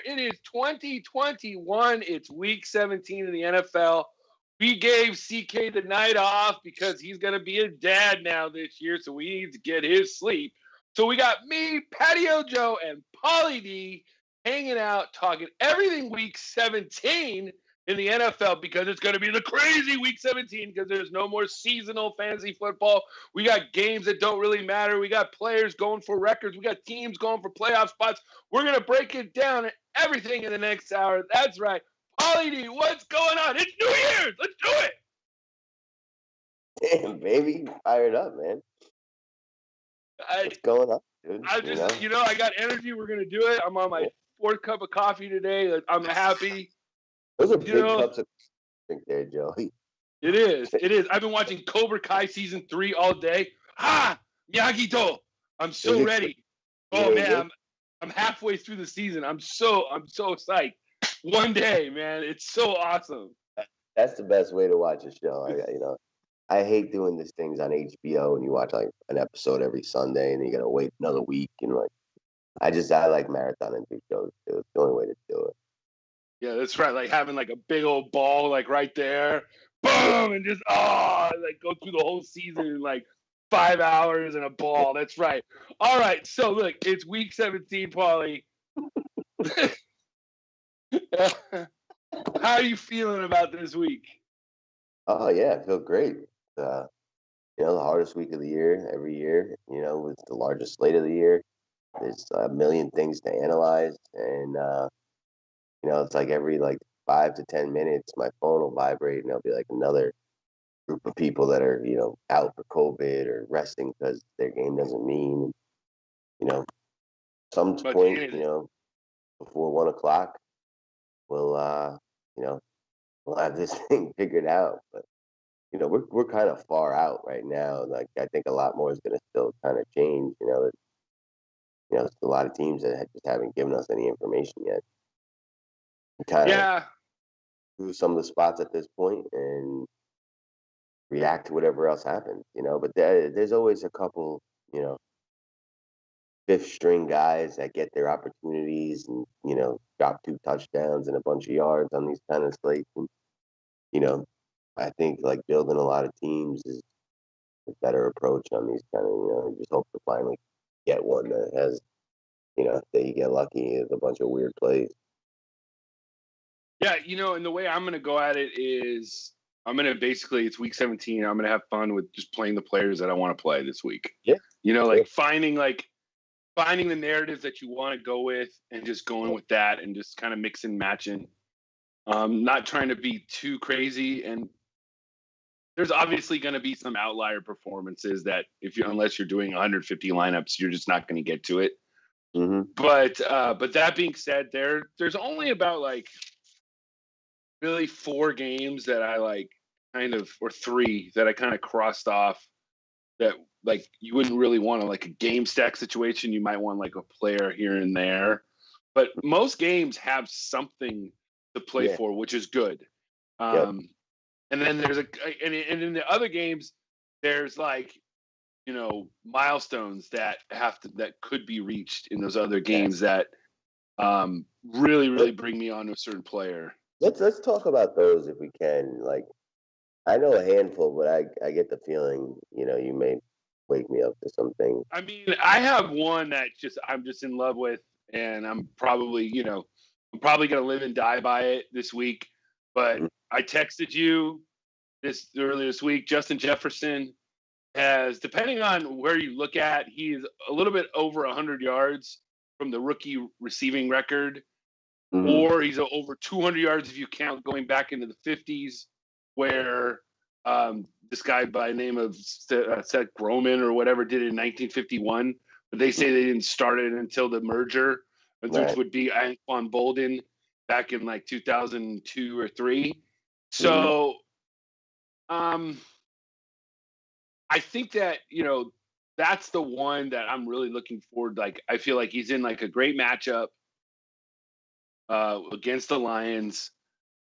there. It is 2021. It's week 17 in the NFL. We gave CK the night off because he's going to be a dad now this year, so we need to get his sleep. So we got me, Patio Joe, and Paulie D hanging out, talking everything week 17 in the NFL because it's going to be the crazy week 17 because there's no more seasonal fantasy football. We got games that don't really matter. We got players going for records. We got teams going for playoff spots. We're going to break it down and everything in the next hour. That's right. Paulie D, what's going on? It's New Year's. Let's do it. Damn, baby. Fired up, man. What's going on, dude? I just, I got energy. We're going to do it. I'm on my fourth cup of coffee today. I'm happy. Those are big cups of drink there, Joey. It is. I've been watching Cobra Kai season 3 all day. Miyagi-Do. I'm so ready. Oh man, I'm halfway through the season. I'm so psyched. One day, man, it's so awesome. That's the best way to watch a show. I hate doing these things on HBO and you watch like an episode every Sunday and you gotta wait another week and I like marathoning through shows. It's the only way to do it. Yeah, that's right. Like having like a big old ball like right there, boom, and just go through the whole season in like 5 hours and a ball. That's right. All right, so look, it's week 17, Paulie. How are you feeling about this week? Oh yeah, I feel great. The hardest week of the year every year. With the largest slate of the year. There's a million things to analyze, and it's like every 5 to 10 minutes, my phone will vibrate, and there'll be like another group of people that are out for COVID or resting because their game doesn't mean. Some point, before 1 o'clock, we'll have this thing figured out. But we're kind of far out right now. Like I think a lot more is going to still kind of change. There's a lot of teams that just haven't given us any information yet. Kind of through some of the spots at this point and react to whatever else happens. But there's always a couple, fifth string guys that get their opportunities and drop 2 touchdowns and a bunch of yards on these kind of slates. And I think building a lot of teams is a better approach on these kind of, you just hope to finally get one that has, that you get lucky with a bunch of weird plays. Yeah, and the way I'm going to go at it is I'm going to basically, it's week 17. I'm going to have fun with just playing the players that I want to play this week. Yeah. Finding the narratives that you want to go with and just going with that and just kind of mix and matching. Not trying to be too crazy. And there's obviously going to be some outlier performances that unless you're doing 150 lineups, you're just not going to get to it. Mm-hmm. But that being said, there's only about really 4 games that I or 3 that I kind of crossed off that you wouldn't really want a game stack situation. You might want a player here and there, but most games have something to play for, which is good. And then there's and in the other games, there's milestones that could be reached in those other games that really, really bring me on to a certain player. Let's talk about those if we can. I know a handful, but I get the feeling, you may wake me up to something. I mean, I have one that I'm just in love with, and I'm probably going to live and die by it this week. But I texted you earlier this week. Justin Jefferson has, depending on where you look at, he's a little bit over 100 yards from the rookie receiving record. Mm-hmm. Or he's over 200 yards if you count going back into the 50s, where this guy by the name of Seth Groman or whatever did it in 1951. But they say they didn't start it until the merger, which would be Anquan Bolden back in 2002 or 3. So I think that, that's the one that I'm really looking forward. I feel like he's in a great matchup against the Lions.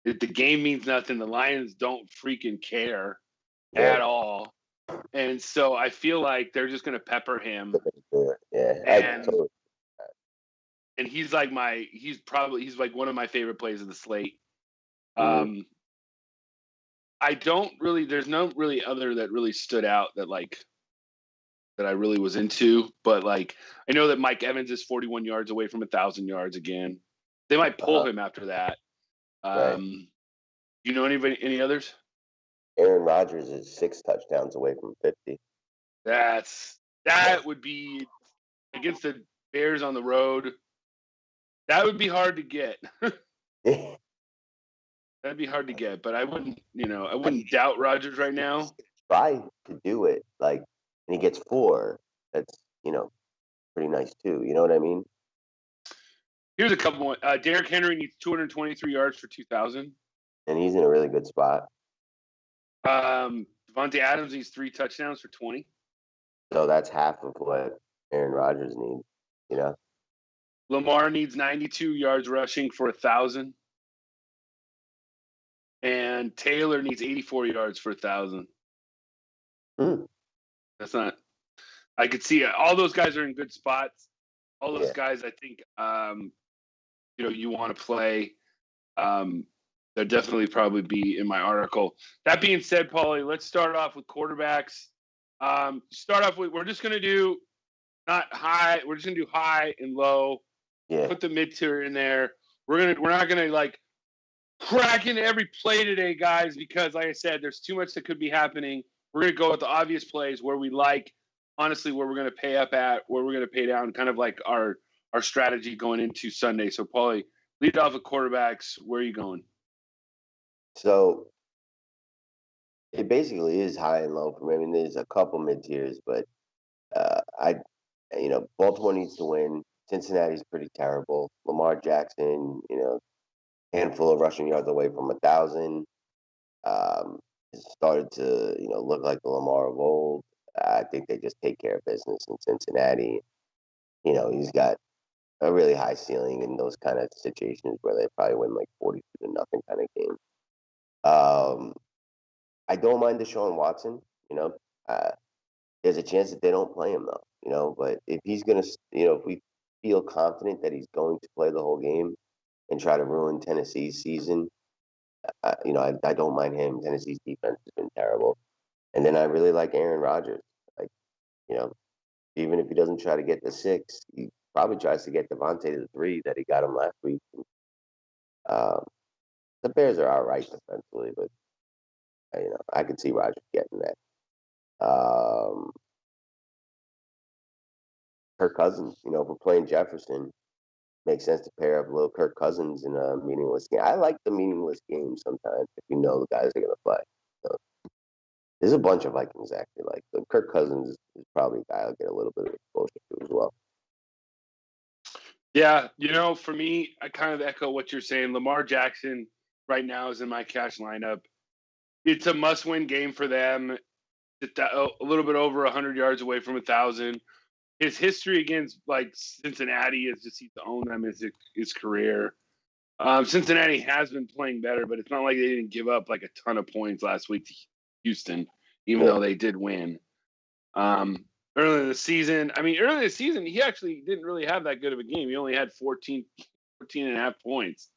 The game means nothing. The Lions don't freaking care at all. And so I feel like they're just going to pepper him. Yeah. and he's like one of my favorite plays of the slate. Mhm. I don't really. There's no really other that really stood out that I really was into. But like, I know that Mike Evans is 41 yards away from 1,000 yards again. They might pull him after that. Right. You know any others? Aaron Rodgers is 6 touchdowns away from 50. That would be against the Bears on the road. That would be hard to get. That'd be hard to get, but I wouldn't doubt Rodgers right now. Try to do it, like, and he gets 4. That's, pretty nice too. You know what I mean? Here's a couple more. Derrick Henry needs 223 yards for 2,000. And he's in a really good spot. Devontae Adams needs 3 touchdowns for 20. So that's half of what Aaron Rodgers needs, Lamar needs 92 yards rushing for 1,000. And Taylor needs 84 yards for 1,000. That's not. I could see it. All those guys are in good spots. All those guys, I think, you want to play. They'll definitely probably be in my article. That being said, Paulie, let's start off with quarterbacks. We're just going to do not high. We're just going to do high and low. Yeah. Put the mid-tier in there. We're not going to like crack into every play today, guys, because like I said, there's too much that could be happening. We're going to go with the obvious plays where we like, honestly, where we're going to pay up at, where we're going to pay down, kind of like our strategy going into Sunday. So, Paulie, lead off with quarterbacks. Where are you going? So it basically is high and low for me. I mean, there's a couple mid tiers, but Baltimore needs to win. Cincinnati's pretty terrible. Lamar Jackson, handful of rushing yards away from 1,000. It started to, look like the Lamar of old. I think they just take care of business in Cincinnati. He's got a really high ceiling in those kind of situations where they probably win like 42-0 kind of game. I don't mind Deshaun Watson. There's a chance that they don't play him though. But if he's gonna, if we feel confident that he's going to play the whole game and try to ruin Tennessee's season, I don't mind him. Tennessee's defense has been terrible, and then I really like Aaron Rodgers. Like, even if he doesn't try to get the 6, he probably tries to get Devontae to the 3 that he got him last week. The Bears are all right defensively, but I could see Rodgers getting that. Kirk Cousins, if we're playing Jefferson, makes sense to pair up a little Kirk Cousins in a meaningless game. I like the meaningless games sometimes if you know the guys are going to play. So, there's a bunch of Vikings actually like. So Kirk Cousins is probably a guy I'll get a little bit of exposure to as well. Yeah, for me, I kind of echo what you're saying. Lamar Jackson right now is in my cash lineup. It's a must-win game for them. A little bit over 100 yards away from 1,000. His history against like Cincinnati is just he's owned them his career. Cincinnati has been playing better, but it's not like they didn't give up like a ton of points last week to Houston, even though they did win. Early in the season, he actually didn't really have that good of a game. He only had 14 and a half points,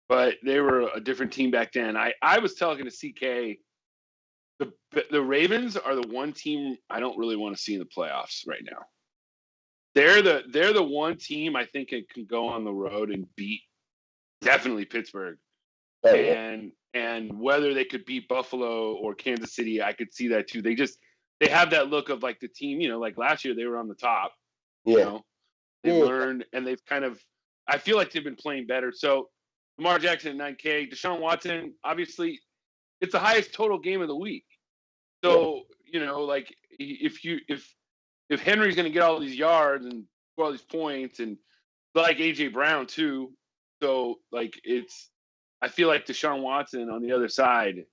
but they were a different team back then. I was talking to CK. The Ravens are the one team I don't really want to see in the playoffs right now. They're the one team I think it can go on the road and beat definitely Pittsburgh. Oh, yeah. And whether they could beat Buffalo or Kansas City, I could see that too. They have that look of like the team, like last year they were on the top. Yeah. They learned and they've kind of I feel like they've been playing better. So Lamar Jackson at 9K, Deshaun Watson, obviously it's the highest total game of the week. So, like if Henry's going to get all these yards and score all these points and like AJ Brown too, so like I feel like Deshaun Watson on the other side,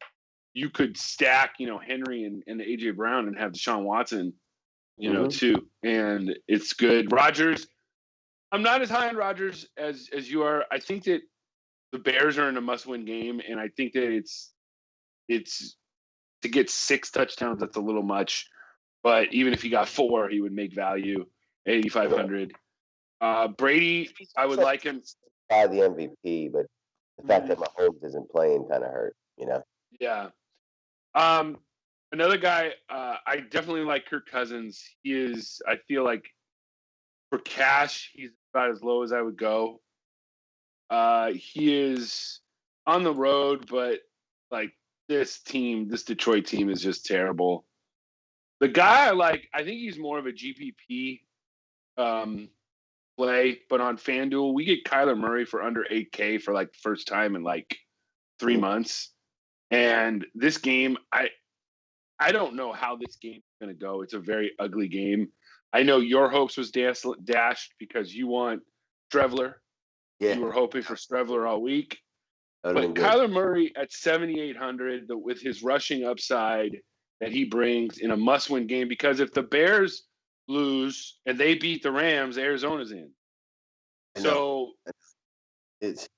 you could stack, Henry and AJ Brown and have Deshaun Watson, too, and it's good. Rodgers, I'm not as high on Rodgers as you are. I think that the Bears are in a must-win game, and I think that it's to get 6 touchdowns. That's a little much. But even if he got 4, he would make value, 8,500. Brady, I would like him. By the MVP, but the fact that Mahomes isn't playing kind of hurt, you know. Yeah. Another guy, I definitely like Kirk Cousins. He is, I feel like for cash, he's about as low as I would go. He is on the road, but like this Detroit team is just terrible. The guy I like, I think he's more of a GPP play, but on FanDuel, we get Kyler Murray for under 8K for like first time in like 3 months. And this game, I don't know how this game is going to go. It's a very ugly game. I know your hopes was dashed because you want Strevler. Yeah. You were hoping for Strevler all week. But good. Kyler Murray at 7,800 with his rushing upside that he brings in a must-win game, because if the Bears lose and they beat the Rams, Arizona's in. So it's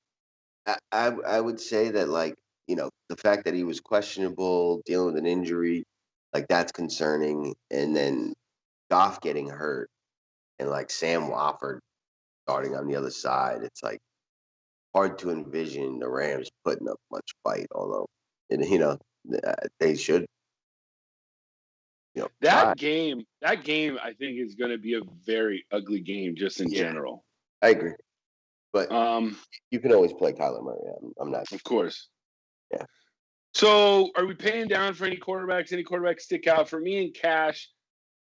I would say that, like, you know, the fact that he was questionable, dealing with an injury, like, that's concerning. And then Goff getting hurt and like Sam Wofford starting on the other side, it's like hard to envision the Rams putting up much fight, although, and, you know, they should. You know, that game, I think is going to be a very ugly game just in general. I agree, but you can always play Kyler Murray. I'm not. Of course. Yeah. So, are we paying down for any quarterbacks? Any quarterbacks stick out for me in cash?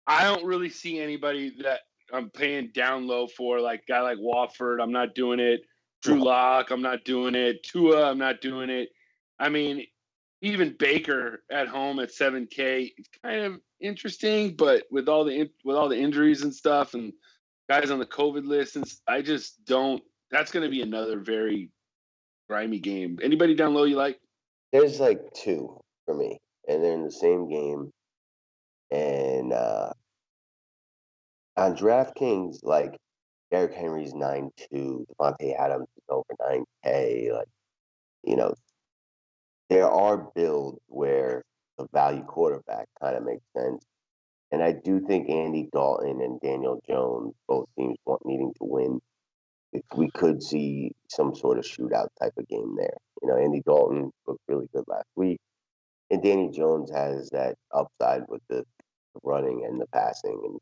I don't really see anybody that I'm paying down low for, like a guy like Wofford. I'm not doing it. Drew Lock, I'm not doing it. Tua, I'm not doing it. I mean, even Baker at home at 7K, it's kind of interesting, but with all the injuries and stuff and guys on the COVID list, and I just don't. That's going to be another very grimy game. Anybody down low you like? There's like two for me, and they're in the same game. And on DraftKings, like, Derrick Henry's 9.2, Devontae Adams is over 9K. Like, you know, there are builds where the value quarterback kind of makes sense. And I do think Andy Dalton and Daniel Jones, both teams needing to win, we could see some sort of shootout type of game there. You know, Andy Dalton looked really good last week, and Danny Jones has that upside with the running and the passing. And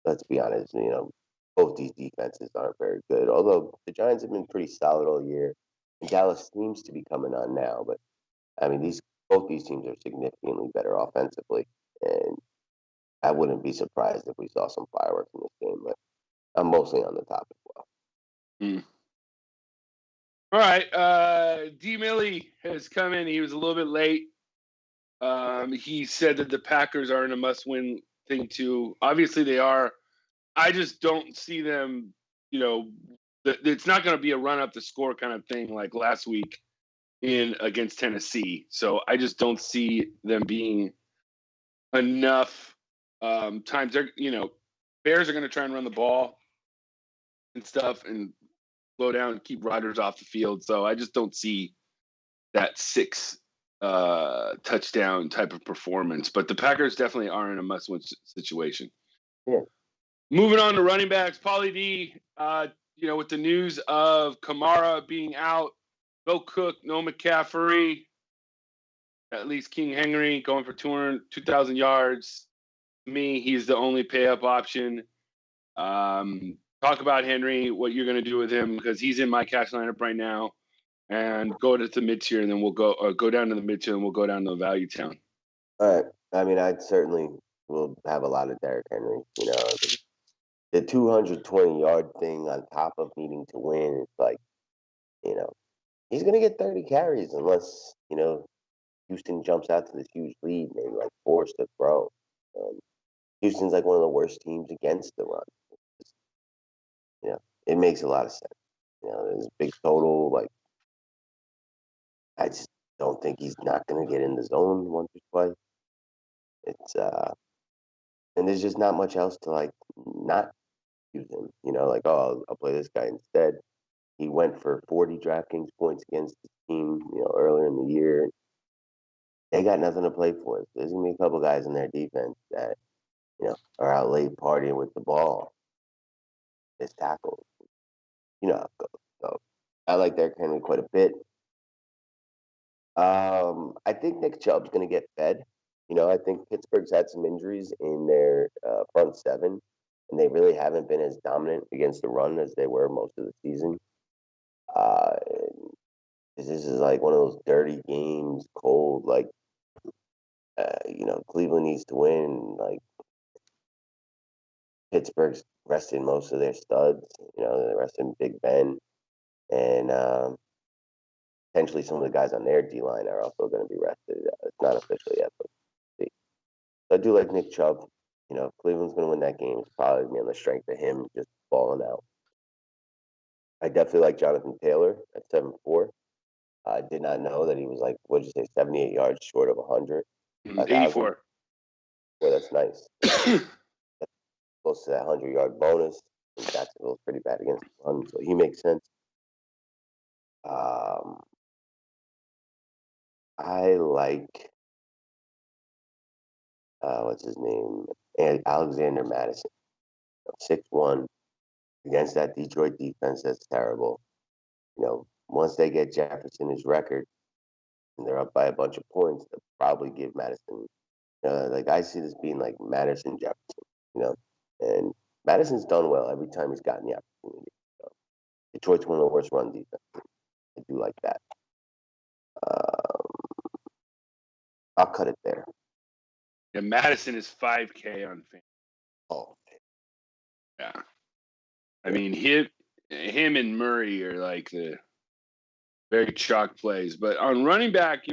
let's be honest, you know, both these defenses aren't very good. Although the Giants have been pretty solid all year, and Dallas seems to be coming on now. But I mean, both these teams are significantly better offensively, and I wouldn't be surprised if we saw some fireworks in this game. But I'm mostly on the top as well. All right, D. Millie has come in. He was a little bit late. He said that the Packers are in a must-win thing too. Obviously, they are. I just don't see them. You know, it's not going to be a run up the score kind of thing like last week against Tennessee. So I just don't see them being enough times. They're, Bears are going to try and run the ball and stuff and slow down and keep riders off the field. So I just don't see that 6 touchdown type of performance. But the Packers definitely are in a must-win situation. Yeah. Moving on to running backs, Paulie D. With the news of Kamara being out, no Cook, no McCaffrey, at least King Henry going for 2,000 yards. To me, he's the only pay-up option. Talk about Henry, what you're going to do with him, because he's in my cash lineup right now. And go to the mid-tier, and then we'll go down to the mid-tier, and we'll go down to the value town. All right. I mean, I certainly will have a lot of Derrick Henry. You know, the 220-yard thing on top of needing to win is like, you know, he's going to get 30 carries unless, you know, Houston jumps out to this huge lead, maybe like forced to throw. Houston's like one of the worst teams against the run. You know, it makes a lot of sense. You know, there's a big total. Like, I just don't think he's not going to get in the zone once or twice. It's and there's just not much else to like not use him. You know, like, oh, I'll play this guy instead. He went for 40 DraftKings points against the team, you know, earlier in the year. They got nothing to play for. There's gonna be a couple guys in their defense that, you know, are out late partying with the ball. missed tackles. You know how it goes. So I like Derrick Henry quite a bit. I think Nick Chubb's going to get fed. I think Pittsburgh's had some injuries in their front seven, and they really haven't been as dominant against the run as they were most of the season. Uh, this is like one of those dirty games, cold. Like, Cleveland needs to win. Like, Pittsburgh's resting most of their studs. They're resting Big Ben, and potentially some of the guys on their D line are also going to be rested. It's not official yet, but see. I do like Nick Chubb. Cleveland's going to win that game. It's probably be on the strength of him just balling out. I definitely like Jonathan Taylor at 7-4. I did not know that he was like, what did you say, 78 yards short of 100. 84. Well, that's nice. That's close to that 100-yard bonus. And Jacksonville's pretty bad against the run, so he makes sense. I like what's his name? Alexander Madison. 6-1 against that Detroit defense that's terrible. Once they get Jefferson his record and they're up by a bunch of points, they'll probably give Madison. Like I see this being like Madison Jefferson. And Madison's done well every time he's gotten the opportunity. So Detroit's one of the worst run defenses. I do like that. I'll cut it there. Yeah, Madison is 5K on fan. Oh, yeah. I mean, him and Murray are like the very chalk plays. But on running back,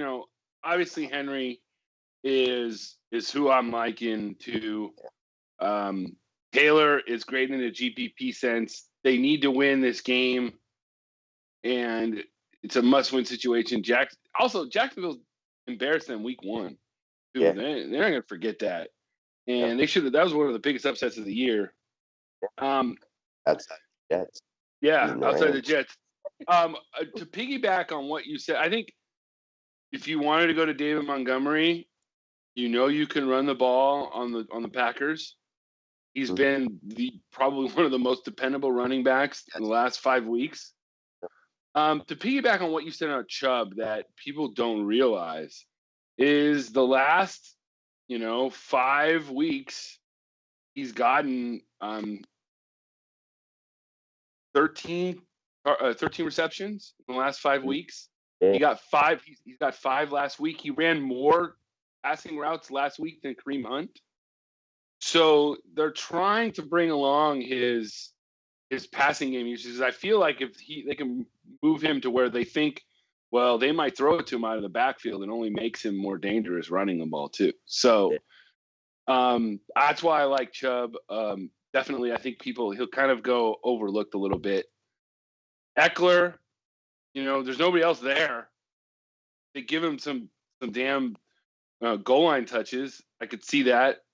obviously Henry is who I'm liking to. Taylor is great in a GPP sense. They need to win this game, and it's a must-win situation. Jacksonville's embarrassed them week 1. Too. Yeah. They're not going to forget that. And they should have. That was one of the biggest upsets of the year. Outside Jets. Yeah, outside the Jets. To piggyback on what you said, I think if you wanted to go to David Montgomery, you can run the ball on the Packers. He's been probably one of the most dependable running backs in the last 5 weeks. To piggyback on what you said about Chubb, that people don't realize is the last 5 weeks he's gotten 13 receptions in the last 5 weeks. He got 5. He's got 5 last week. He ran more passing routes last week than Kareem Hunt. So they're trying to bring along his passing game uses. I feel like if they can move him to where they think, well, they might throw it to him out of the backfield and only makes him more dangerous running the ball too. So that's why I like Chubb. Definitely, I think he'll kind of go overlooked a little bit. Eckler, there's nobody else there. They give him some damn goal line touches. I could see that.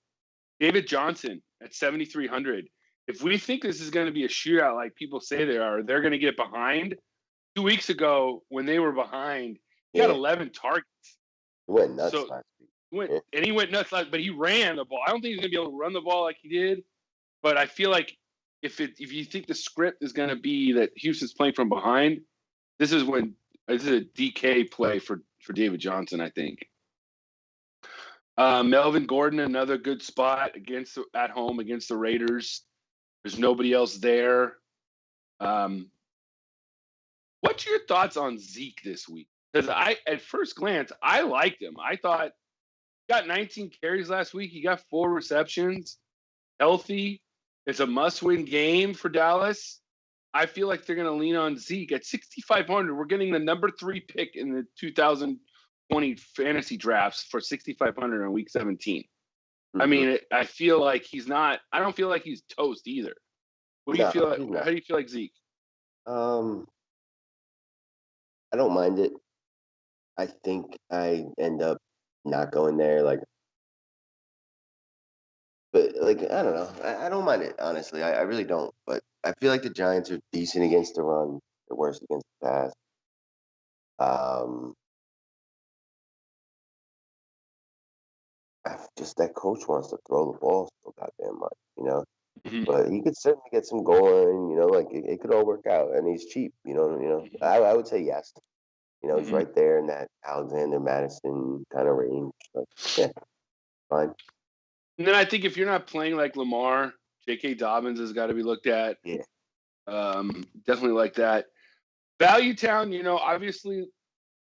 David Johnson at 7,300. If we think this is going to be a shootout like people say they're going to get behind. 2 weeks ago, when they were behind, he had 11 targets. He went nuts last week. And he went nuts, but he ran the ball. I don't think he's going to be able to run the ball like he did. But I feel like if you think the script is going to be that Houston's playing from behind, this is a DK play for David Johnson, I think. Melvin Gordon, another good spot at home against the Raiders. There's nobody else there. What's your thoughts on Zeke this week? Because at first glance, I liked him. I thought he got 19 carries last week. He got 4 receptions, healthy. It's a must-win game for Dallas. I feel like they're going to lean on Zeke at 6,500. We're getting the number 3 pick in the 2020 fantasy drafts for 6,500 on week 17. Mm-hmm. I mean, I feel like he's not. I don't feel like he's toast either. What do you feel like? How do you feel like Zeke? I don't mind it. I think I end up not going there. But I don't know. I don't mind it, honestly. I really don't. But I feel like the Giants are decent against the run. They're worse against the pass. Just that coach wants to throw the ball so goddamn much, Mhm. But he could certainly get some going. Like it could all work out, and he's cheap. I would say yes. He's Mhm. right there in that Alexander Madison kind of range. Like, yeah, fine. And then I think if you're not playing like Lamar, J.K. Dobbins has got to be looked at. Yeah. Definitely like that. Value Town, obviously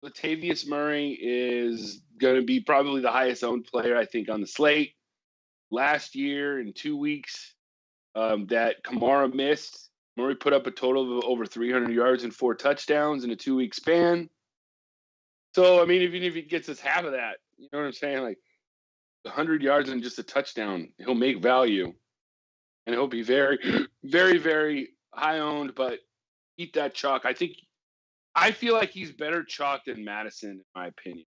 Latavius Murray is going to be probably the highest owned player, I think, on the slate. Last year in 2 weeks that Kamara missed, Murray put up a total of over 300 yards and 4 touchdowns in a 2-week span. So, I mean, even if he gets us half of that, you know what I'm saying? Like 100 yards and just a touchdown, he'll make value. And he'll be very, very, very high owned, but eat that chalk. I feel like he's better chalk than Madison, in my opinion.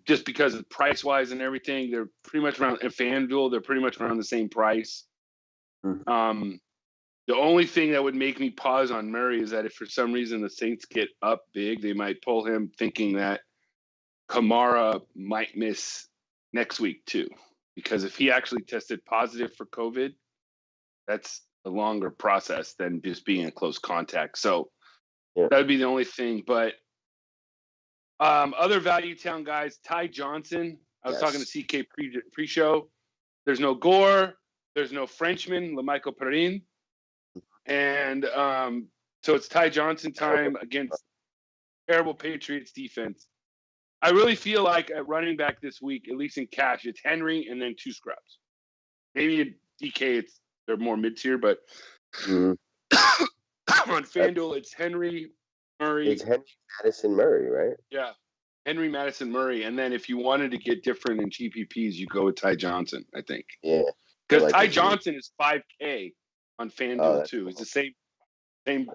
Just because of price wise and everything, they're pretty much around at FanDuel, they're pretty much around the same price. Mhm. The only thing that would make me pause on Murray is that if for some reason the Saints get up big, they might pull him thinking that Kamara might miss next week too. Because if he actually tested positive for COVID, that's a longer process than just being in close contact. So Yeah. that would be the only thing. But other Value Town guys, Ty Johnson. I was talking to Yes. CK pre-show. There's no Gore. There's no Frenchman, Lamichael Perrin. And so it's Ty Johnson time against terrible Patriots defense. I really feel like at running back this week, at least in cash, it's Henry and then 2 scrubs. Maybe in DK, they're more mid-tier, but Mhm. on FanDuel, it's Henry, Murray. It's Henry Madison Murray, right? Yeah, Henry, Madison, Murray. And then if you wanted to get different in GPPs, you go with Ty Johnson, I think. Yeah. Because like Ty his Johnson is $5K on Oh, FanDuel that's too. cool. It's the same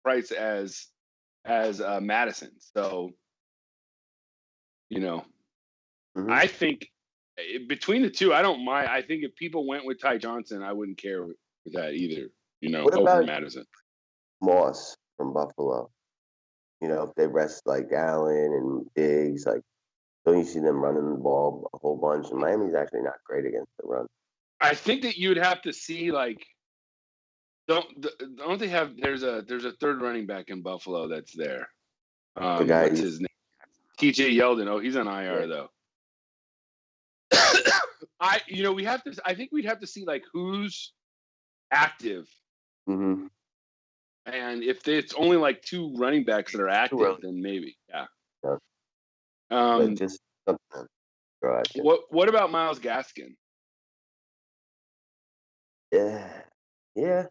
price as Madison. So, Mhm. I think between the two, I don't mind. I think if people went with Ty Johnson, I wouldn't care with that either, What over about Madison. Moss from Buffalo? If they rest like Allen and Diggs, like don't you see them running the ball a whole bunch? And Miami's actually not great against the run. I think that you'd have to see like don't they have there's a third running back in Buffalo that's there. The guy, What's his name? TJ Yeldon. Oh, he's on yeah. IR though. I think we'd have to see like who's active. Mm-hmm. And if it's only like 2 running backs that are Too active, early. then maybe. Yeah. Yeah. But Um just something. Throw at you. what about Myles Gaskin? Yeah. Yeah.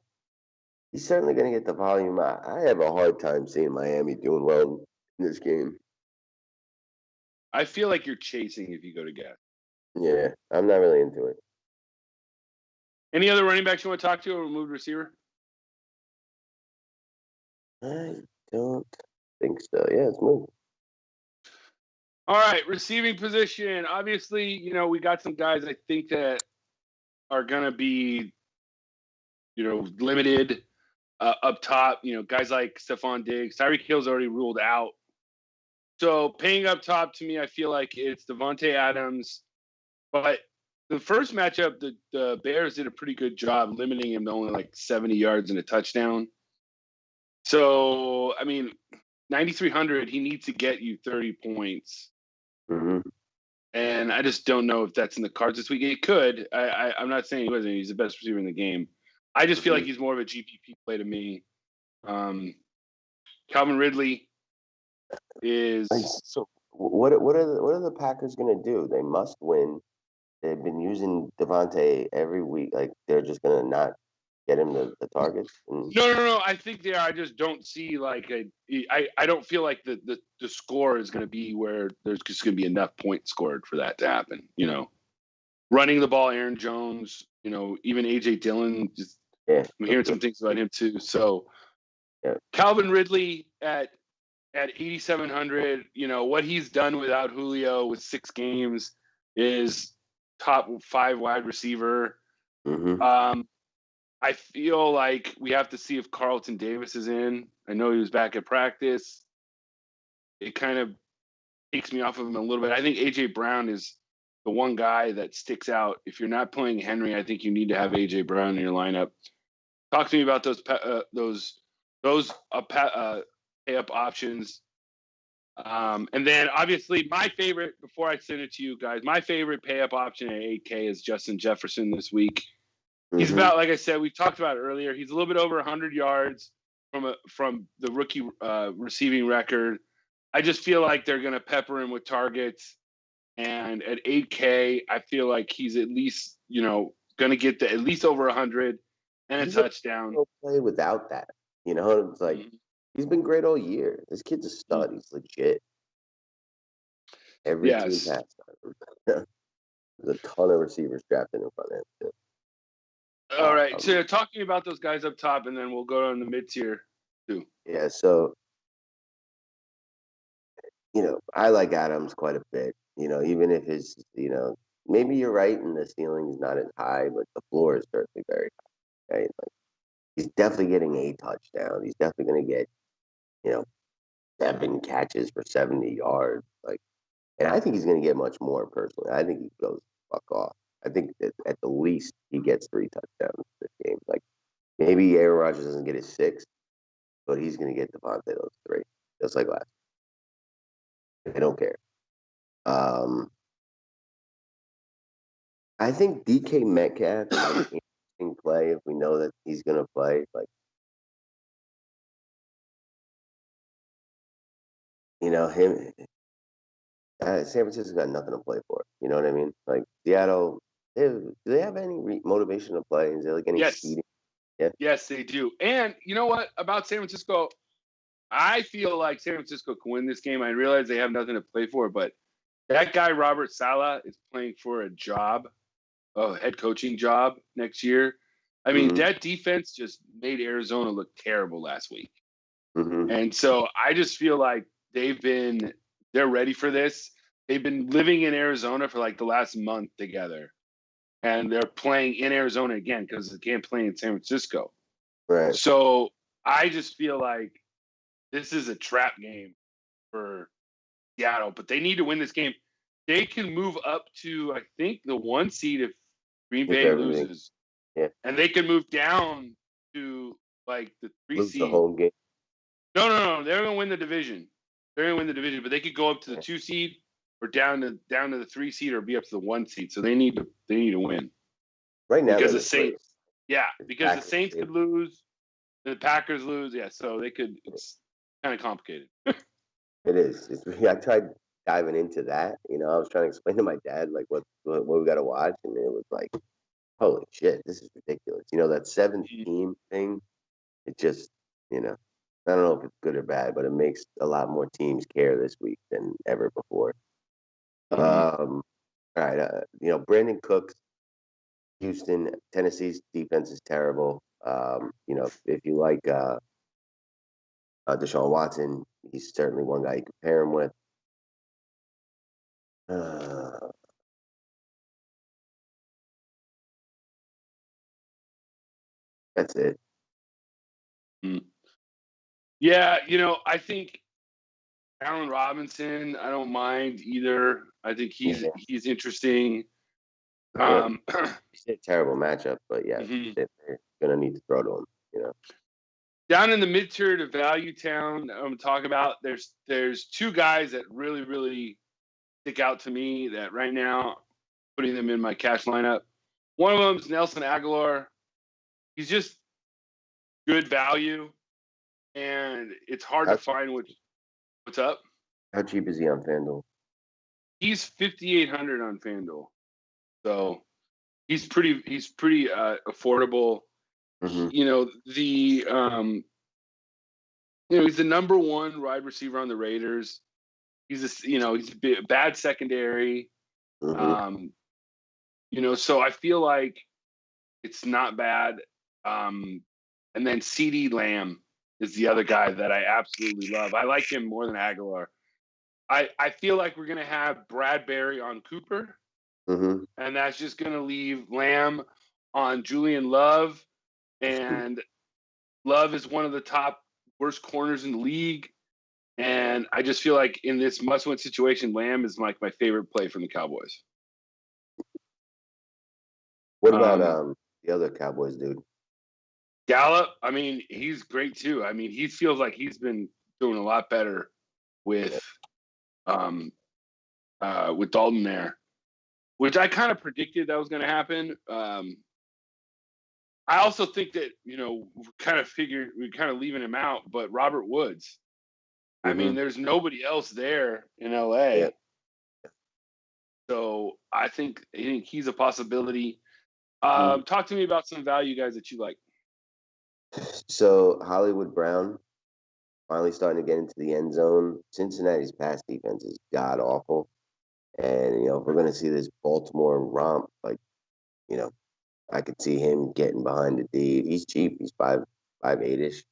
He's certainly going to get the volume. I have a hard time seeing Miami doing well in this game. I feel like you're chasing if you go to Gaskin. Yeah. I'm not really into it. Any other running backs you want to talk to or move receiver? I don't think so. Yeah, let's move. All right, receiving position. Obviously, we got some guys I think that are going to be, limited up top. Guys like Stephon Diggs. Tyreek Hill's already ruled out. So paying up top to me, I feel like it's Devontae Adams. But the first matchup, the Bears did a pretty good job limiting him to only like 70 yards and a touchdown. So, I mean, 9,300, he needs to get you 30 points. Mm-hmm. And I just don't know if that's in the cards this week. It could. I'm not saying he wasn't. He's the best receiver in the game. I just feel like he's more of a GPP play to me. Calvin Ridley is. So what are the Packers going to do? They must win. They've been using Devontae every week. Like they're just going to not get him the targets. No. I think they are. I just don't see like I don't feel like the score is going to be where there's just going to be enough points scored for that to happen. Running the ball, Aaron Jones. Even AJ Dillon. Just I'm hearing some things about him too. So Calvin Ridley at 8,700. What he's done without Julio with 6 games is top 5 wide receiver. Mm-hmm. I feel like we have to see if Carlton Davis is in. I know he was back at practice. It kind of takes me off of him a little bit. I think AJ Brown is the one guy that sticks out. If you're not playing Henry, I think you need to have AJ Brown in your lineup. Talk to me about those pay up options. And then obviously my favorite, before I send it to you guys, my favorite pay up option at 8K is Justin Jefferson this week. He's about, like I said, we talked about it earlier. He's a little bit over 100 yards from the rookie receiving record. I just feel like they're going to pepper him with targets. And at 8K, I feel like he's at least, going to get at least over 100 and a touchdown. Play without that, it's like he's been great all year. This kid's a stud. He's legit. Every team passed on him. There's a ton of receivers drafted in front of him too. All right. So talking about those guys up top, and then we'll go down the mid tier too. Yeah. So, I like Adams quite a bit. Even if his, maybe you're right and the ceiling is not as high, but the floor is certainly very high. Right? Like, he's definitely getting a touchdown. He's definitely going to get, 7 catches for 70 yards. And I think he's going to get much more personally. I think he goes fuck off. I think that at the least he gets 3 touchdowns this game. Maybe Aaron Rodgers doesn't get his 6, but he's going to get Devontae those 3, just like last. They don't care. I think DK Metcalf is an interesting play if we know that he's going to play. Him. San Francisco's got nothing to play for. You know what I mean? Seattle, do they have any motivation to play? Is there any seeding? Yeah. Yes, they do. And you know what about San Francisco? I feel like San Francisco can win this game. I realize they have nothing to play for, but that guy Robert Saleh is playing for a job, a head coaching job next year. I mean, that defense just made Arizona look terrible last week. And so I just feel like they're ready for this. They've been living in Arizona for the last month together. And they're playing in Arizona again because they can't play in San Francisco. Right. So I just feel like this is a trap game for Seattle, but they need to win this game. They can move up to, I think, the 1 seed if Green Bay loses. Yeah. And they can move down to the 3 Lose seed. the home game. No. They're going to win the division. But they could go up to the 2 seed or down to the 3 seed or be up to the 1 seed. So they need to win. Right now, because the Saints, the Saints could lose, the Packers lose, so they could. It's kind of complicated. It is. I tried diving into that. I was trying to explain to my dad what we got to watch, and it was like, holy shit, this is ridiculous. That 7th team thing. It just, I don't know if it's good or bad, but it makes a lot more teams care this week than ever before. All right, Brandon Cooks, Houston, Tennessee's defense is terrible. If you like Deshaun Watson, he's certainly one guy you can pair him with. That's it. Yeah, I think Allen Robinson, I don't mind either. I think he's interesting. It's a terrible matchup, but they're gonna need to throw to him. Down in the mid-tier to value town, I'm talking about. There's 2 guys that really, really stick out to me that right now, putting them in my cash lineup. One of them is Nelson Aguilar. He's just good value, and it's hard to find what's up. How cheap is he on FanDuel? He's 5,800 on FanDuel, so he's pretty affordable. He's the number 1 wide receiver on the Raiders. He's a bad secondary. So I feel like it's not bad. And then CeeDee Lamb is the other guy that I absolutely love. I like him more than Aguilar. I feel like we're going to have Bradbury on Cooper, and that's just going to leave Lamb on Julian Love. And Love is one of the top worst corners in the league. And I just feel like in this must-win situation, Lamb is my favorite play from the Cowboys. What about the other Cowboys dude? Gallup, I mean, he's great too. I mean, he feels like he's been doing a lot better with Dalton there, which I kind of predicted that was going to happen. I also think that, we kind of leaving him out, but Robert Woods, I mean, there's nobody else there in LA. Yep. So I think he's a possibility. Talk to me about some value guys that you like. So Hollywood Brown finally starting to get into the end zone. Cincinnati's pass defense is god awful, and if we're going to see this Baltimore romp, I could see him getting behind the D. He's cheap. He's 5'8"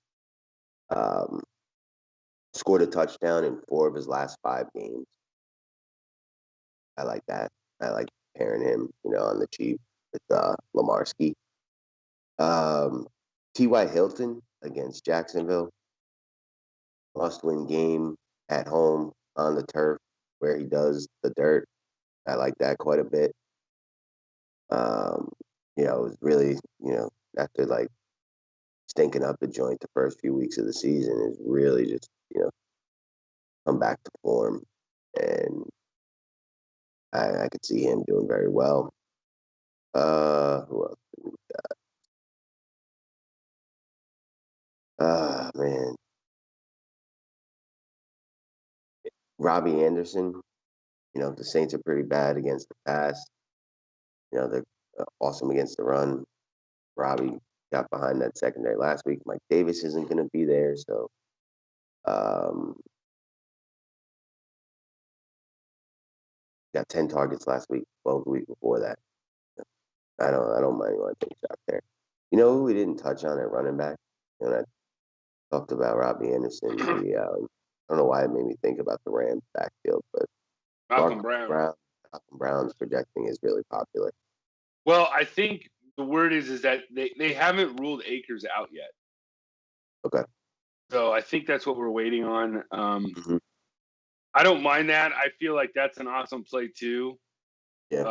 Scored a touchdown in 4 of his last 5 games. I like that. I like pairing him, on the cheap with Lamarski. T.Y. Hilton against Jacksonville. Must-win game at home on the turf where he does the dirt. I like that quite a bit. It was really, after stinking up the joint the first few weeks of the season, is really just, come back to form. And I could see him doing very well. Who else do we got? Man. Robbie Anderson. The Saints are pretty bad against the pass. They're awesome against the run. Robbie got behind that secondary last week. Mike Davis isn't going to be there, so got 10 targets last week, 12 the week before that. I don't mind anyone taking a shot there. You know who we didn't touch on at running back? I talked about Robbie Anderson. I don't know why it made me think about the Rams backfield, but Malcolm Brown. Malcolm Brown's projecting is really popular. Well, I think the word is that they haven't ruled Akers out yet. Okay. So I think that's what we're waiting on. I don't mind that. I feel like that's an awesome play too. Yeah.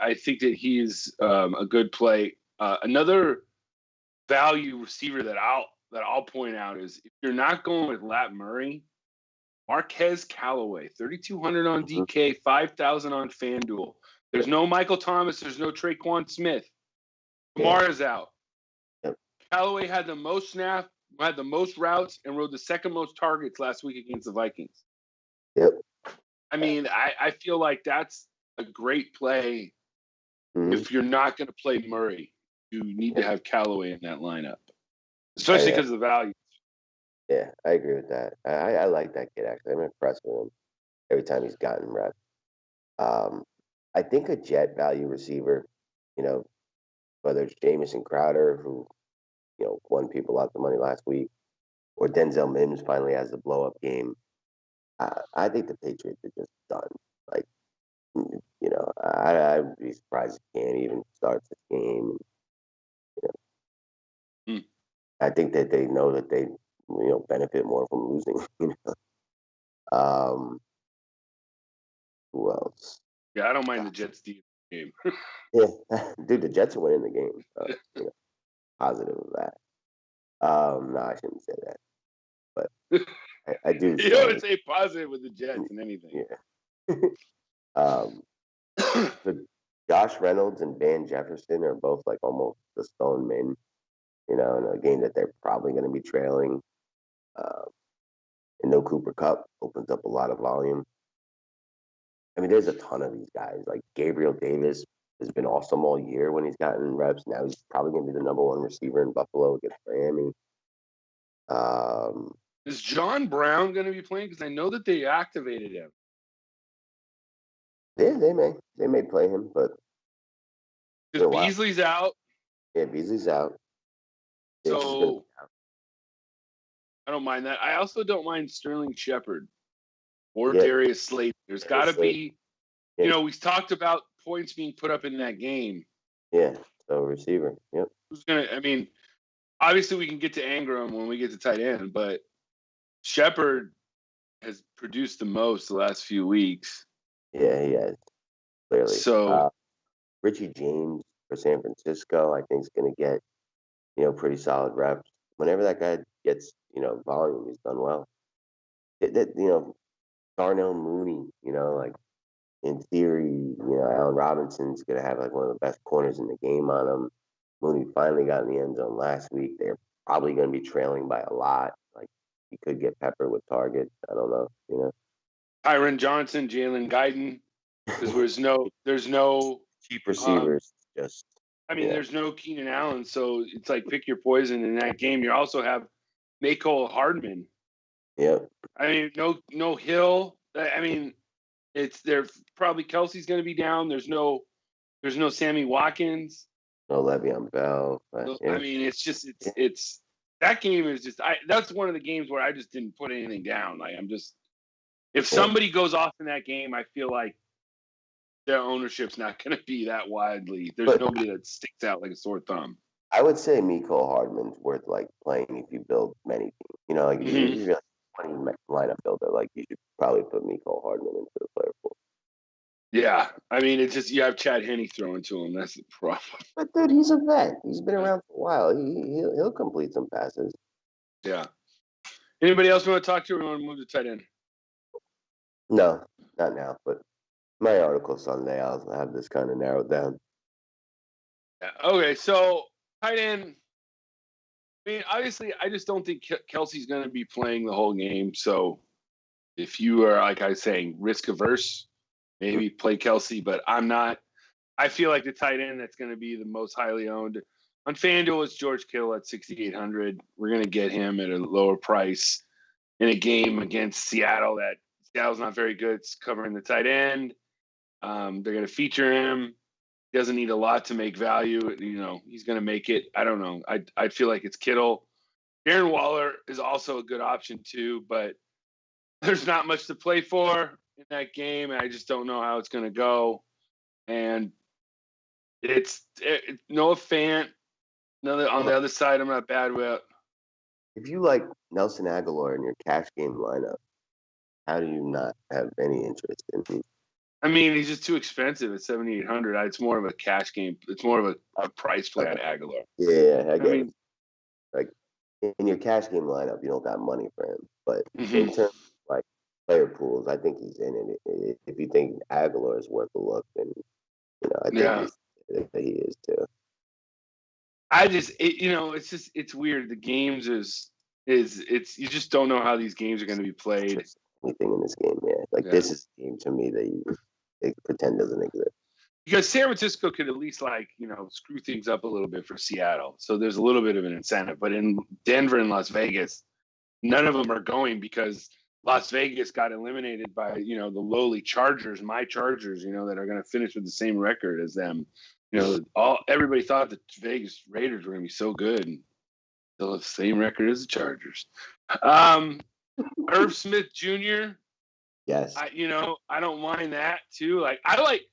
I think that he's a good play. Another value receiver that I'll point out is if you're not going with Lat Murray, Marquez Callaway, 3,200 on DK, 5,000 on FanDuel. There's no Michael Thomas. There's no Traquan Smith. Kamara's out. Yep. Callaway had the most snaps, had the most routes, and rode the second most targets last week against the Vikings. Yep. I mean, I feel like that's a great play. If you're not going to play Murray, you need to have Callaway in that lineup, especially because of the value. Yeah, I agree with that. I like that kid, actually. I'm impressed with him every time he's gotten reps. I think a jet value receiver, whether it's Jamison Crowder, who, won people lots of money last week, or Denzel Mims finally has the blow-up game. I think the Patriots are just done. I'd be surprised if Cam even starts this game. I think that they know that they, benefit more from losing. Who else? Yeah, I don't mind the Jets game. Yeah, dude, the Jets are winning the game. So, positive of that. No, I shouldn't say that, but I do. You don't want to say positive with the Jets and anything. Yeah. So Josh Reynolds and Van Jefferson are both almost the stone men, in a game that they're probably going to be trailing. And no Cooper Kupp opens up a lot of volume. I mean, there's a ton of these guys. Like Gabriel Davis has been awesome all year when he's gotten reps. Now he's probably going to be the number 1 receiver in Buffalo against Miami. Is John Brown going to be playing? Because I know that they activated him. Yeah, they may play him, but because Beasley's out. Yeah, Beasley's out. So I don't mind that. I also don't mind Sterling Shepard or Darius Slate. There's got to be, we talked about points being put up in that game. Yeah, so receiver. Yep. Who's gonna? I mean, obviously we can get to Ingram when we get to tight end, but Shepard has produced the most the last few weeks. Yeah, he has, clearly. So Richie James for San Francisco. I think is going to get, pretty solid reps. Whenever that guy gets, volume, he's done well. Darnell Mooney, like in theory, Allen Robinson's going to have like one of the best corners in the game on him. Mooney finally got in the end zone last week. They're probably going to be trailing by a lot. Like he could get peppered with targets. I don't know. Tyron Johnson, Jalen Guyton, because there's no cheap receivers. There's no Keenan Allen, so it's like pick your poison in that game. You also have Mecole Hardman. Yep. No Hill. They're probably Kelsey's going to be down. There's no Sammy Watkins. No Le'Veon Bell. Yeah. It's that game is just that's one of the games where I just didn't put anything down. Like if somebody goes off in that game, I feel like their ownership's not going to be that widely. There's nobody that sticks out like a sore thumb. I would say Mecole Hardman's worth like playing if you build many teams. Like if you're really 20 lineup builder, like you should probably put Mecole Hardman into the player pool. Yeah, it's just you have Chad Henne throwing to him. That's the problem. But dude, he's a vet. He's been around for a while. He'll complete some passes. Yeah. Anybody else we want to talk to, or we want to move to tight end? No, not now. But my article Sunday, I'll have this kind of narrowed down. Yeah. Okay, so tight end. Obviously, I just don't think Kelsey's going to be playing the whole game. So if you are, like I was saying, risk averse, maybe play Kelsey, but I'm not. I feel like the tight end that's going to be the most highly owned on FanDuel is George Kittle at 6,800. We're going to get him at a lower price in a game against Seattle. That Seattle's not very good. It's covering the tight end. They're going to feature him. He doesn't need a lot to make value. He's going to make it. I don't know. I feel like it's Kittle. Darren Waller is also a good option too, but there's not much to play for in that game, and I just don't know how it's going to go. And it's Noah Fant. On the other side, I'm not bad with. If you like Nelson Aguilar in your cash game lineup, how do you not have any interest in him? He's just too expensive at 7,800. It's more of a cash game. It's more of a price play on Aguilar. Yeah, I get it. Like in your cash game lineup, you don't got money for him. But in terms of like player pools, I think he's in it. If you think Aguilar is worth a look, then I think he is too. It's weird. The games is you just don't know how these games are going to be played. Anything in this game, this is a game to me that they pretend doesn't exist. Because San Francisco could at least screw things up a little bit for Seattle, so there's a little bit of an incentive. But in Denver and Las Vegas, none of them are going because Las Vegas got eliminated by the lowly Chargers, my Chargers, that are going to finish with the same record as them. Everybody thought the Vegas Raiders were going to be so good, and they'll have the same record as the Chargers. Irv Smith Jr. Yes. I don't mind that too. Like I like,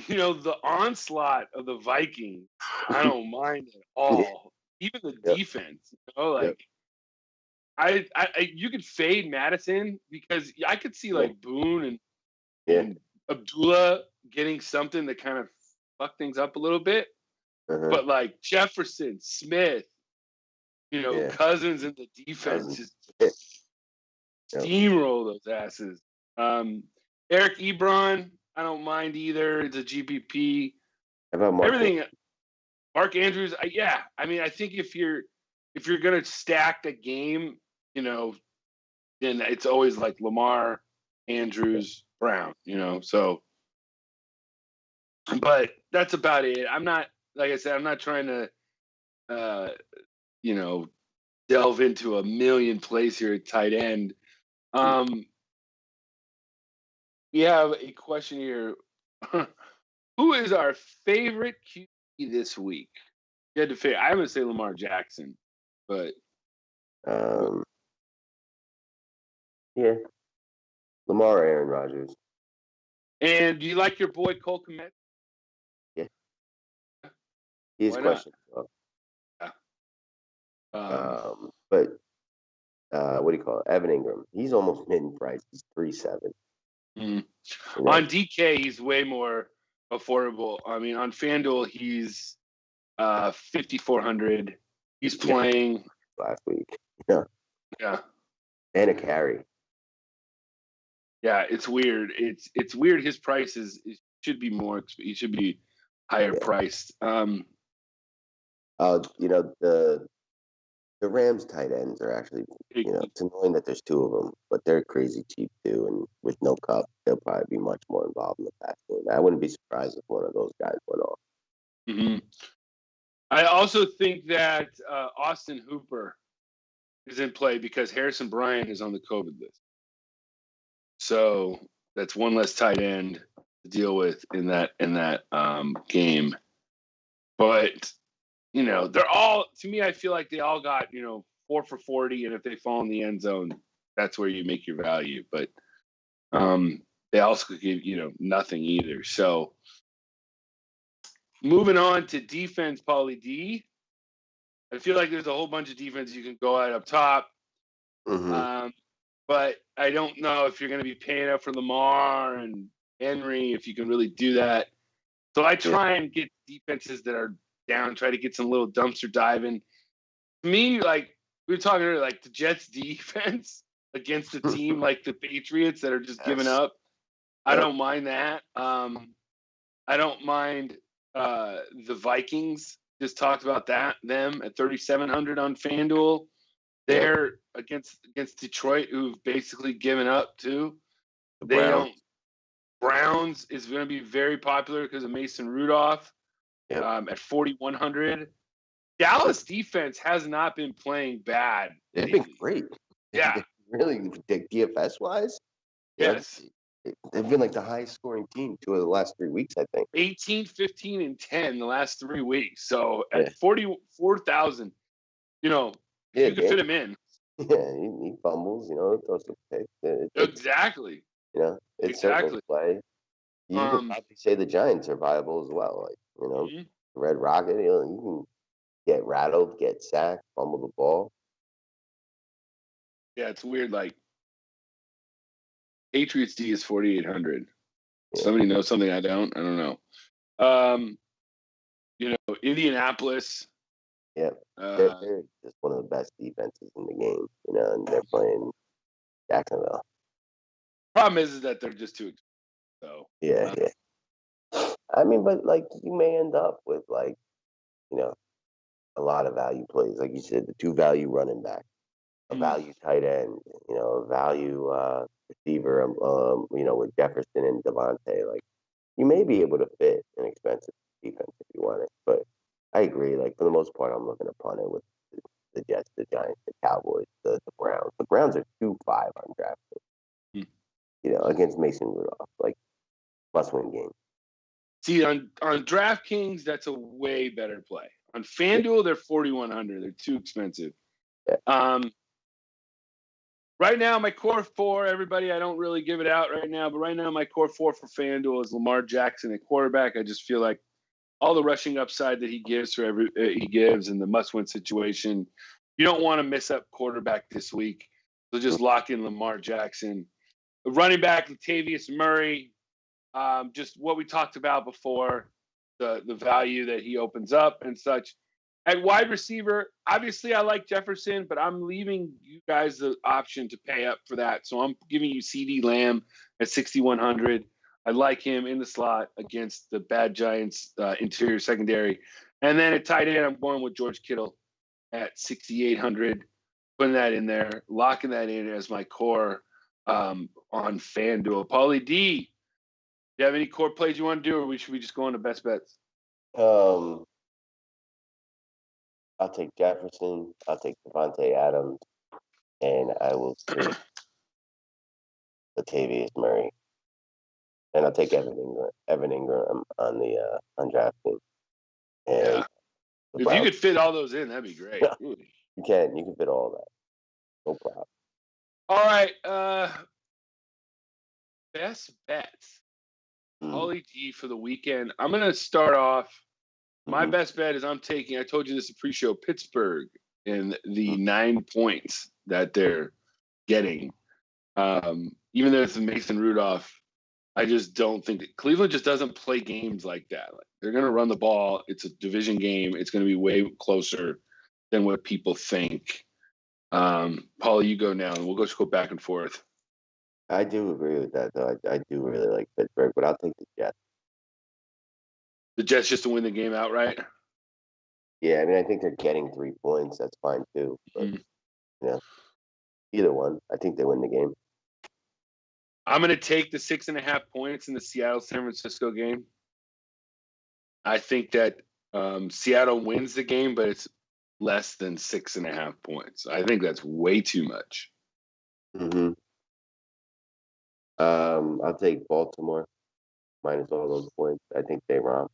the onslaught of the Vikings. I don't mind at all. Even the defense. You could fade Madison because I could see like Boone and Abdullah getting something to kind of fuck things up a little bit. But like Jefferson, Smith, Cousins in the defense just steamroll those asses. Eric Ebron, I don't mind either. It's a GPP. How about everything. Mark Andrews, I think if you're gonna stack the game, then it's always like Lamar, Andrews, Brown, so. But that's about it. I'm not, like I said, I'm not trying to, delve into a million plays here at tight end. We have a question here. Who is our favorite QB this week? You had to figure. I'm going to say Lamar Jackson, but Lamar or Aaron Rodgers. And do you like your boy Cole Kmet? Yeah, he's questionable. But what do you call it? Evan Ingram. He's almost mid price. He's 3.7. On DK, he's way more affordable. I mean, on FanDuel, he's 5,400. He's playing last week. Yeah. Yeah. And a carry. Yeah, it's weird. It's weird. His price should be more. He should be higher priced. The Rams tight ends are actually, it's annoying that there's two of them, but they're crazy cheap too. And with no Cup, they'll probably be much more involved in the pass game. I wouldn't be surprised if one of those guys went off. Mm-hmm. I also think that Austin Hooper is in play because Harrison Bryant is on the COVID list. So that's one less tight end to deal with in that game. But they're all, to me, I feel like they all got 4 for 40, and if they fall in the end zone, that's where you make your value. But they also could give nothing either. So moving on to defense, Paulie D. I feel like there's a whole bunch of defense you can go at up top. Mm-hmm. But I don't know if you're going to be paying up for Lamar and Henry, if you can really do that. So I try and get defenses that are down, try to get some little dumpster diving. To me, like we were talking earlier, like the Jets defense against a team like the Patriots that are just giving up. I don't mind that. I don't mind the Vikings. Just talked about them at 3,700 on FanDuel. They're against Detroit, who've basically given up too. Browns is going to be very popular because of Mason Rudolph at 4,100. Dallas defense has not been playing bad. They've been great. Yeah. Really, DFS wise. Yes. They've been like the highest scoring team 2 of the last 3 weeks, I think. 18, 15, and 10 the last 3 weeks. So at 44,000, you could fit him in. Yeah, he fumbles, throws some picks. Exactly. It's certainly play. You can probably say the Giants are viable as well. Like, Red Rocket, you can get rattled, get sacked, fumble the ball. Yeah, it's weird. Like, Patriots D is 4,800. Somebody knows something I don't? I don't know. Indianapolis. Yeah, they're just one of the best defenses in the game, and they're playing Jacksonville. Problem is that they're just too expensive. So yeah. I mean, but like you may end up with like, a lot of value plays, like you said, the 2 value running back, a value tight end, a value receiver, with Jefferson and Devontae. Like you may be able to fit an expensive defense if you want it, but I agree. Like for the most part, I'm looking to punt it with the Jets, the Giants, the Cowboys, the Browns. The Browns are 2-5 on DraftKings. Against Mason Rudolph, like must-win game. See, on DraftKings, that's a way better play. On FanDuel, they're 4,100. They're too expensive. Yeah. Right now, my core 4, everybody, I don't really give it out right now, but right now my core 4 for FanDuel is Lamar Jackson at quarterback. I just feel like all the rushing upside that he gives and the must-win situation, you don't want to miss up quarterback this week. So just lock in Lamar Jackson. The running back, Latavius Murray, just what we talked about before, the value that he opens up and such. At wide receiver, obviously I like Jefferson, but I'm leaving you guys the option to pay up for that. So I'm giving you CeeDee Lamb at 6,100. I like him in the slot against the bad Giants interior secondary. And then at tight end, I'm going with George Kittle at 6,800. Putting that in there, locking that in as my core on FanDuel. Paulie D, do you have any core plays you want to do, or should we just go on to best bets? I'll take Jefferson. I'll take Devontae Adams, and I will take Latavius Murray, and I'll take Evan Ingram on the on DraftKings. Yeah, if you could fit all those in, that'd be great. You can fit all that. No problem. All right, best bets. Paulie D for the weekend. I'm gonna start off. My best bet is I told you this in pre-show, Pittsburgh in the 9 points that they're getting. Even though it's Mason Rudolph, I just don't think that Cleveland just doesn't play games like that. Like, they're going to run the ball. It's a division game. It's going to be way closer than what people think. Paul, you go now, and we'll just go back and forth. I do agree with that, though. I do really like Pittsburgh, but I'll take the Jets. The Jets just to win the game outright? Yeah, I mean, I think they're getting 3 points. That's fine, too. But, either one. I think they win the game. I'm going to take the 6.5 points in the Seattle-San Francisco game. I think that Seattle wins the game, but it's less than 6.5 points. I think that's way too much. Mm-hmm. I'll take Baltimore minus all those points. I think they romp.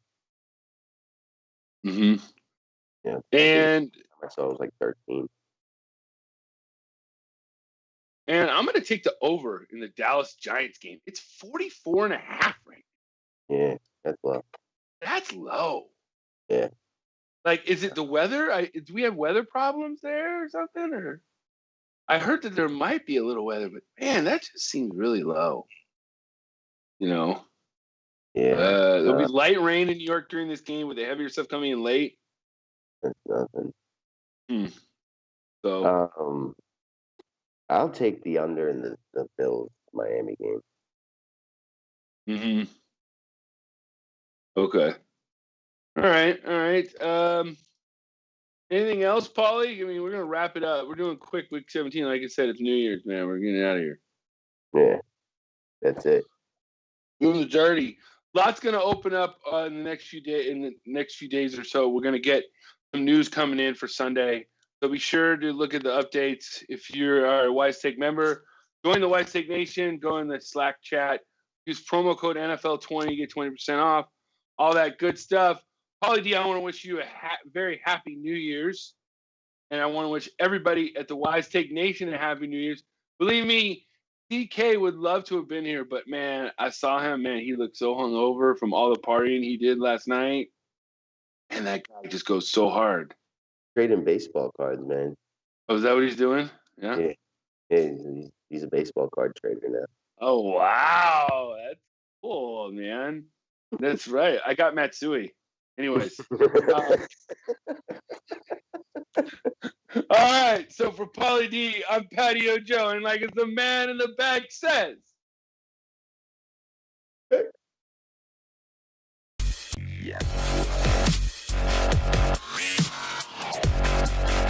Mm-hmm. Yeah. And I saw it was like 13. And I'm going to take the over in the Dallas Giants game. It's 44.5 right now. Yeah, that's low. That's low. Yeah. Like, is it the weather? Do we have weather problems there or something? Or I heard that there might be a little weather, but man, that just seems really low. Yeah. There'll be light rain in New York during this game with the heavier stuff coming in late. That's nothing. So, I'll take the under in the Bills Miami game. Mm-hmm. Okay. All right. Anything else, Paulie? I mean, we're gonna wrap it up. We're doing quick week 17. Like I said, it's New Year's, man. We're getting out of here. Yeah, that's it. Doing the dirty. Lots gonna open up in the next few days or so. We're gonna get some news coming in for Sunday. So be sure to look at the updates. If you're a Wise Take member, join the Wise Take Nation. Go in the Slack chat. Use promo code NFL20, get 20% off. All that good stuff. Paulie D, I want to wish you a very happy New Year's. And I want to wish everybody at the Wise Take Nation a happy New Year's. Believe me, DK would love to have been here, but man, I saw him. Man, he looked so hungover from all the partying he did last night. And that guy just goes so hard. Trading baseball cards, man. Oh, is that what he's doing? Yeah. He's a baseball card trader now. Oh, wow. That's cool, man. That's right. I got Matsui. Anyways. All right. So for Paulie D, I'm Patio Joe. And like as the man in the back says.